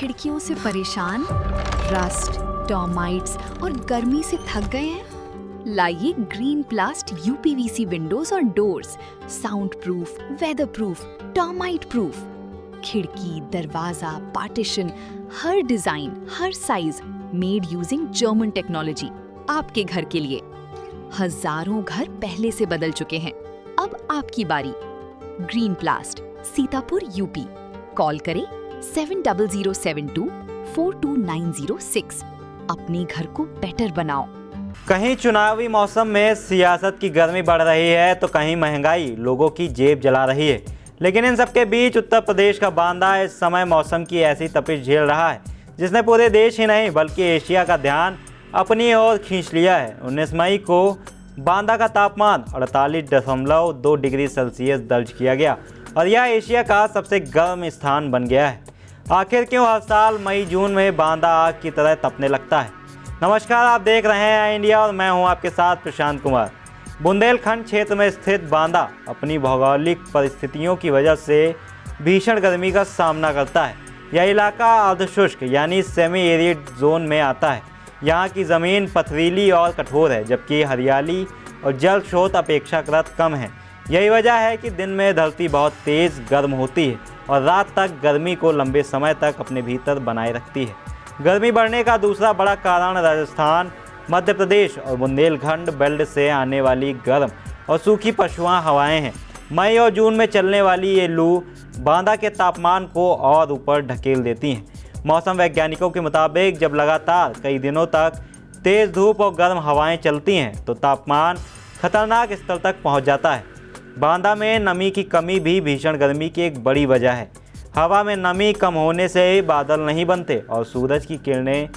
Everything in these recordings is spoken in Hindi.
खिड़कियों से परेशान, रस्ट, टर्माइट्स और गर्मी से थक गए हैं? लाइए ग्रीन प्लास्ट यूपीवीसी विंडोज और doors, sound proof, weather proof, termite proof. खिड़की, दरवाजा, पार्टीशन, हर डिजाइन, हर size, made using German technology, आपके घर के लिए। हजारों घर पहले से बदल चुके हैं, अब आपकी बारी। Green प्लास्ट, Sitapur, UP. कॉल करें 7072422906। अपने घर को बेटर बनाओ। कहीं चुनावी मौसम में सियासत की गर्मी बढ़ रही है तो कहीं महंगाई लोगों की जेब जला रही है। लेकिन इन सबके बीच उत्तर प्रदेश का बांदा इस समय मौसम की ऐसी तपिश झेल रहा है जिसने पूरे देश ही नहीं बल्कि एशिया का ध्यान अपनी ओर खींच लिया है। 19 मई को बांदा का तापमान 48.2 डिग्री सेल्सियस दर्ज किया गया और यह एशिया का सबसे गर्म स्थान बन गया है। आखिर क्यों हर साल मई जून में बांदा आग की तरह तपने लगता है? नमस्कार, आप देख रहे हैं इंडिया और मैं हूं आपके साथ प्रशांत कुमार। बुंदेलखंड क्षेत्र में स्थित बांदा अपनी भौगोलिक परिस्थितियों की वजह से भीषण गर्मी का सामना करता है। यह इलाका अर्धशुष्क यानी सेमी एरिड जोन में आता है। यहाँ की ज़मीन पथरीली और कठोर है जबकि हरियाली और जल स्रोत अपेक्षाकृत कम है। यही वजह है कि दिन में धरती बहुत तेज़ गर्म होती है और रात तक गर्मी को लंबे समय तक अपने भीतर बनाए रखती है। गर्मी बढ़ने का दूसरा बड़ा कारण राजस्थान, मध्य प्रदेश और बुंदेलखंड बेल्ट से आने वाली गर्म और सूखी पछुआ हवाएं हैं। मई और जून में चलने वाली ये लू बांदा के तापमान को और ऊपर ढकेल देती हैं। मौसम वैज्ञानिकों के मुताबिक जब लगातार कई दिनों तक तेज़ धूप और गर्म हवाएं चलती हैं तो तापमान खतरनाक स्तर तक पहुंच जाता है। बांदा में नमी की कमी भी भीषण गर्मी की एक बड़ी वजह है। हवा में नमी कम होने से बादल नहीं बनते और सूरज की किरणें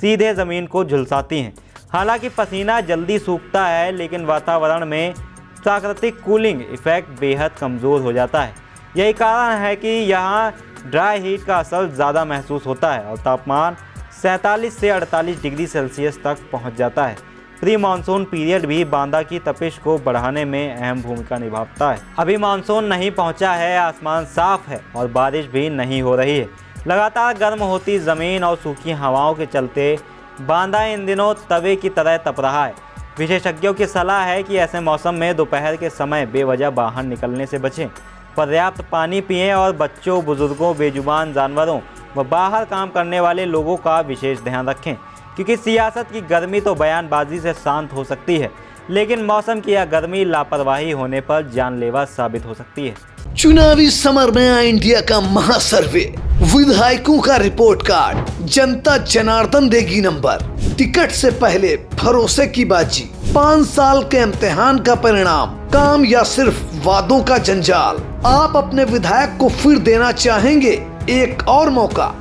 सीधे ज़मीन को झुलसाती हैं। हालांकि पसीना जल्दी सूखता है लेकिन वातावरण में प्राकृतिक कूलिंग इफेक्ट बेहद कमज़ोर हो जाता है। यही कारण है कि यहाँ ड्राई हीट का असर ज़्यादा महसूस होता है और तापमान 47 से 48 डिग्री सेल्सियस तक पहुँच जाता है। प्री मानसून पीरियड भी बांदा की तपिश को बढ़ाने में अहम भूमिका निभाता है। अभी मानसून नहीं पहुंचा है, आसमान साफ है और बारिश भी नहीं हो रही है। लगातार गर्म होती ज़मीन और सूखी हवाओं के चलते बांदा इन दिनों तवे की तरह तप रहा है। विशेषज्ञों की सलाह है कि ऐसे मौसम में दोपहर के समय बेवजह बाहर निकलने से बचें, पर्याप्त पानी पिएं और बच्चों, बुजुर्गों, बेजुबान जानवरों व बाहर काम करने वाले लोगों का विशेष ध्यान रखें क्योंकि सियासत की गर्मी तो बयानबाजी से शांत हो सकती है लेकिन मौसम की यह गर्मी लापरवाही होने पर जानलेवा साबित हो सकती है। चुनावी समर में आया इंडिया का महासर्वे, विधायकों का रिपोर्ट कार्ड, जनता जनार्दन देगी नंबर, टिकट से पहले भरोसे की बाजी, 5 साल के इम्तिहान का परिणाम, काम या सिर्फ वादों का जंजाल। आप अपने विधायक को फिर देना चाहेंगे एक और मौका?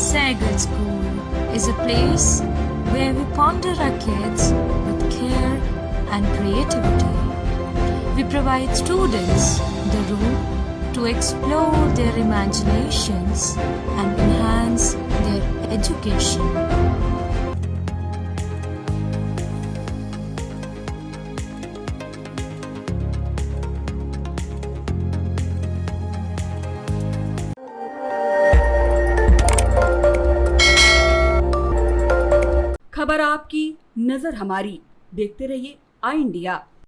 Sagar School is a place where we ponder our kids with care and creativity. We provide students the room to explore their imaginations and enhance their education. खबर आपकी, नजर हमारी। देखते रहिए आई इंडिया।